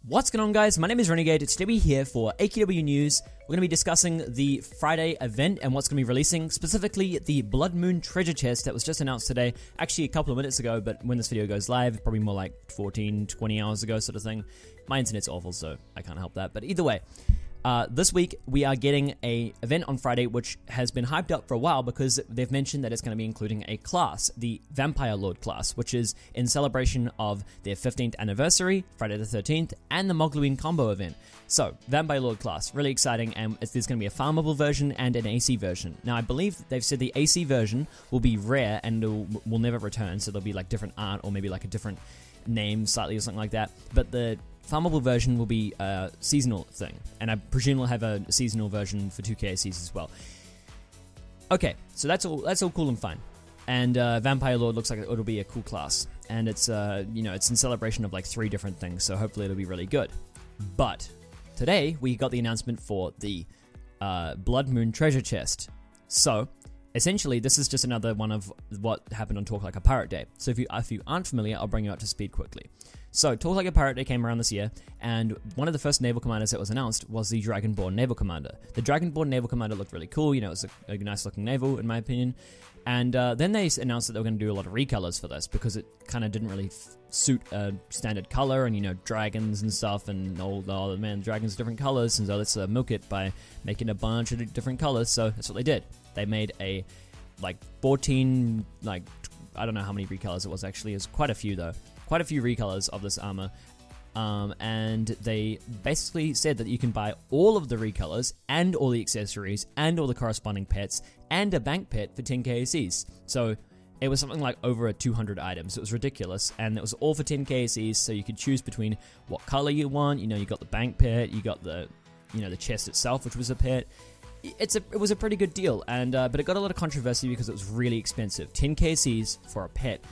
What's going on, guys? My name is Renegade. Today we're here for AQW News. We're going to be discussing the Friday event and what's going to be releasing, specifically the Blood Moon treasure chest that was just announced today, actually a couple of minutes ago, but when this video goes live, probably more like 14, 20 hours ago sort of thing. My internet's awful, so I can't help that, but either way. This week, we are getting an event on Friday, which has been hyped up for a while because they've mentioned that it's going to be including a class, the Vampire Lord class, which is in celebration of their 15th anniversary, Friday the 13th, and the Mogloween combo event. So, Vampire Lord class, really exciting, and there's going to be a farmable version and an AC version. Now, I believe they've said the AC version will be rare and will never return, so there'll be like different art or maybe like a different name slightly or something like that, but the farmable version will be a seasonal thing, and I presume we'll have a seasonal version for 2KACs as well. Okay, so that's all cool and fine, and Vampire Lord looks like it'll be a cool class, and it's it's in celebration of like 3 different things, so hopefully it'll be really good. But today we got the announcement for the Blood Moon treasure chest. So essentially, this is just another one of what happened on Talk Like a Pirate Day. So if you aren't familiar, I'll bring you up to speed quickly. So, Talk Like a Pirate Day came around this year, and one of the first naval commanders that was announced was the Dragonborn naval commander. The Dragonborn naval commander looked really cool, it was a nice-looking naval, in my opinion. And then they announced that they were going to do a lot of recolors for this, because it kind of didn't really suit a standard color, and, dragons and stuff, and dragons are different colors, and so let's milk it by making a bunch of different colors, so that's what they did. They made a, 14, I don't know how many recolors it was actually, it's quite a few though. Quite a few recolors of this armor, and they basically said that you can buy all of the recolors and all the accessories and all the corresponding pets and a bank pet for 10 KACs. So it was something like over 200 items. It was ridiculous, and it was all for 10 KACs, so you could choose between what color you want. You got the bank pet, you got the the chest itself, which was a pet. It was a pretty good deal, and but it got a lot of controversy because it was really expensive. 10 KACs for a pet.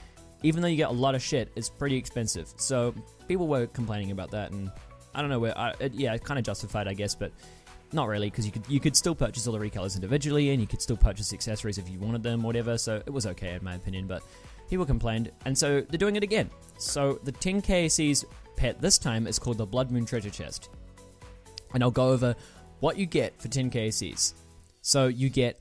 Even though you get a lot of shit, it's pretty expensive. So people were complaining about that, and I don't know where. It's kind of justified, I guess, but not really, because you could still purchase all the recolors individually, and you could still purchase accessories if you wanted them, or whatever. So it was okay in my opinion, but people complained, and so they're doing it again. So the 10 KAC's pet this time is called the Blood Moon treasure chest, and I'll go over what you get for 10 KACs. So you get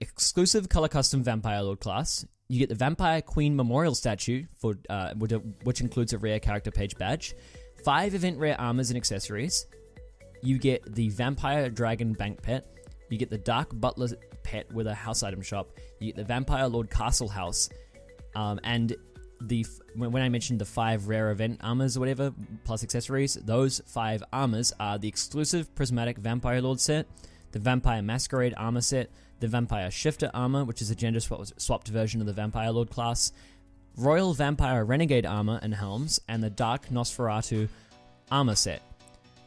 exclusive color custom Vampire Lord class. You get the Vampire Queen Memorial statue, for which includes a rare character page badge, 5 event rare armors and accessories. You get the Vampire Dragon Bank Pet. You get the Dark Butler Pet with a house item shop. You get the Vampire Lord Castle House. And when I mentioned the 5 rare event armors or whatever, plus accessories, those 5 armors are the exclusive Prismatic Vampire Lord set, the Vampire Masquerade armor set, the Vampire Shifter armor, which is a gender swapped version of the Vampire Lord class, Royal Vampire Renegade armor and helms, and the Dark Nosferatu armor set.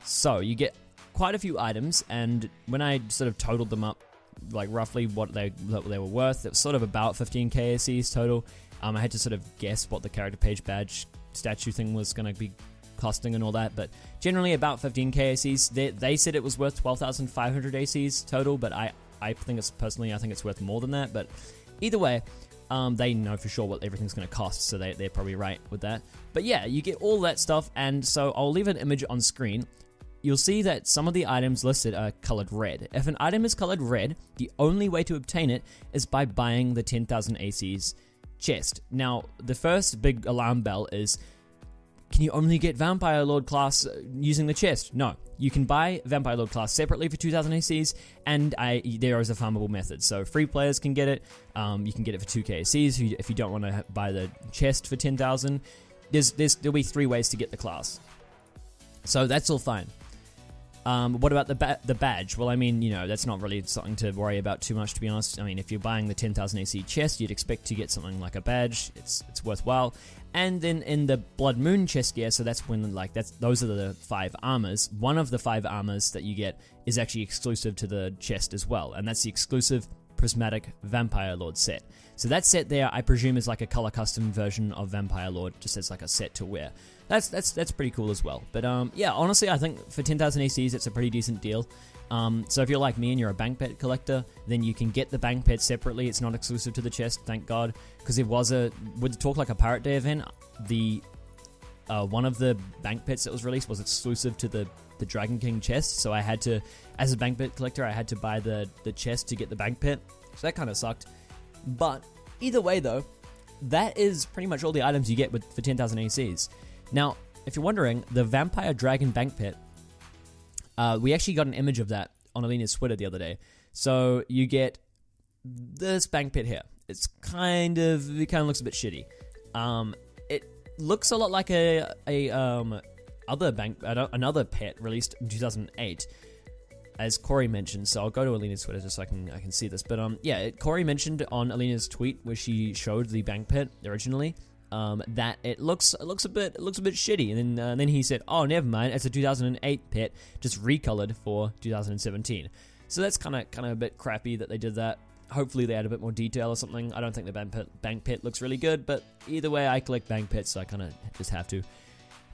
So you get quite a few items, and when I sort of totaled them up, roughly what they were worth, it was sort of about 15 KACs total. I had to sort of guess what the character page badge statue thing was going to be costing and all that, but generally about 15 KACs. They said it was worth 12,500 ACs total, but I think it's worth more than that, but either way, they know for sure what everything's going to cost, so they're probably right with that. But yeah, you get all that stuff, and so I'll leave an image on screen. You'll see that some of the items listed are colored red. If an item is colored red, the only way to obtain it is by buying the 10,000 ACs chest. Now, the first big alarm bell is, can you only get Vampire Lord class using the chest? No. You can buy Vampire Lord class separately for 2,000 ACs, and there is a farmable method. So free players can get it. You can get it for 2 KACs if you don't want to buy the chest for 10,000. There'll be 3 ways to get the class. So that's all fine. What about the badge? Well, I mean, that's not really something to worry about too much, to be honest. I mean, if you're buying the 10,000 AC chest, you'd expect to get something like a badge. It's worthwhile. And then in the Blood Moon chest gear, so that's when those are the 5 armors. One of the 5 armors that you get is actually exclusive to the chest as well, and that's the exclusive Prismatic Vampire Lord set. So that set there, I presume, is like a color custom version of Vampire Lord, just as like a set to wear. That's pretty cool as well. But yeah, honestly, I think for 10,000 ACs, it's a pretty decent deal. So if you're like me and you're a bank pet collector, then you can get the bank pet separately. It's not exclusive to the chest, thank God, because with the Talk Like a Pirate Day event, the one of the bank pits that was released was exclusive to the Dragon King chest, so I had to, as a bank pit collector, I had to buy the chest to get the bank pit, so that kind of sucked. But either way though, that is pretty much all the items you get for 10,000 ACs. Now, if you're wondering, the Vampire Dragon bank pit, we actually got an image of that on Alina's Twitter the other day. So you get this bank pit here. It kind of looks a bit shitty. It looks a lot like another pit released in 2008, as Corey mentioned. So I'll go to Alina's Twitter just so I can see this. But yeah, Corey mentioned on Alina's tweet where she showed the bank pit originally, that it looks a bit shitty, and then he said, "Oh, never mind, it's a 2008 pit, just recolored for 2017." So that's kind of a bit crappy that they did that. Hopefully they add a bit more detail or something. I don't think the bank pit looks really good, but either way, I collect bank pits, so I kind of just have to.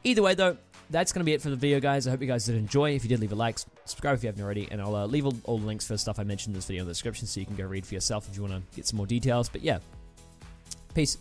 Either way, though, that's going to be it for the video, guys. I hope you guys did enjoy. If you did, leave a like, subscribe if you haven't already, and I'll leave all the links for stuff I mentioned in this video in the description so you can go read for yourself if you want to get some more details. But yeah, peace.